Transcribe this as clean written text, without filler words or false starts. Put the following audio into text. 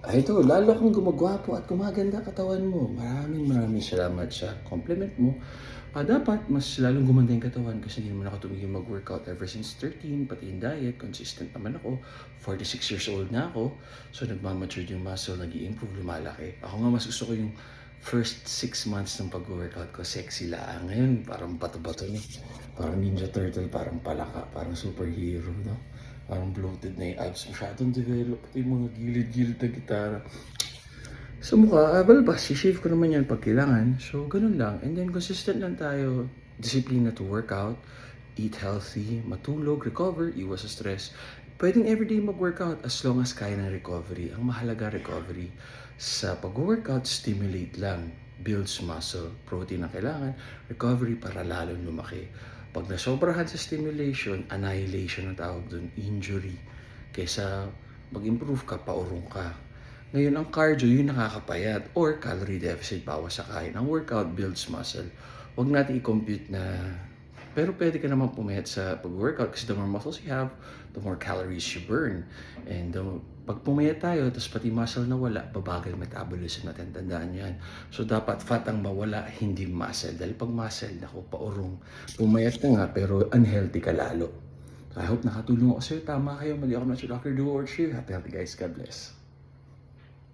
Ito, lalo kang gumagwapo at gumaganda katawan mo. Maraming salamat sa compliment mo. Dapat mas lalong gumanda yung katawan kasi hindi naman ako tumigil mag-workout ever since 13, pati yung diet, consistent naman ako. 46 years old na ako. So nagmamature yung muscle, nag-i-improve, lumalaki. Ako nga mas gusto ko yung first 6 months ng pag-workout ko, sexy lang. Ngayon, parang bato-bato na. Parang Ninja Turtle, parang palaka, parang superhero, no? Parang bloated na yung abs, masyadong develop, pati yung mga gilid-gilid na gitara. Sa mukha, balbas, shave ko naman yan pag kailangan. So, ganun lang. And then, consistent lang tayo. Disiplina to workout, eat healthy, matulog, recover, iwas sa stress. Pwedeng everyday mag-workout as long as kaya ng recovery. Ang mahalaga recovery. Sa pag-workout, stimulate lang. Builds muscle, protein ang kailangan, recovery para lalong lumaki. Pag nasobrahan sa stimulation, annihilation ang tawag dun, injury. Kesa mag-improve ka, paurong ka. Ngayon, ang cardio, yung nakakapayat or calorie deficit, bawas sa kain. Ang workout builds muscle. Huwag natin i-compute na, pero pwede ka naman pumayat sa pag-workout kasi the more muscles you have, the more calories you burn. And pag pumayat tayo, tapos pati muscle na wala, babagal metabolism natin, tandaan yan. So dapat fat ang mawala, hindi muscle. Dahil pag muscle, naku, paurong. Pumayat ka nga, pero unhealthy ka lalo. So I hope nakatulong ako sa'yo. Tama kayo, mali ako na si Dr. Do or Cheer. Happy guys, God bless.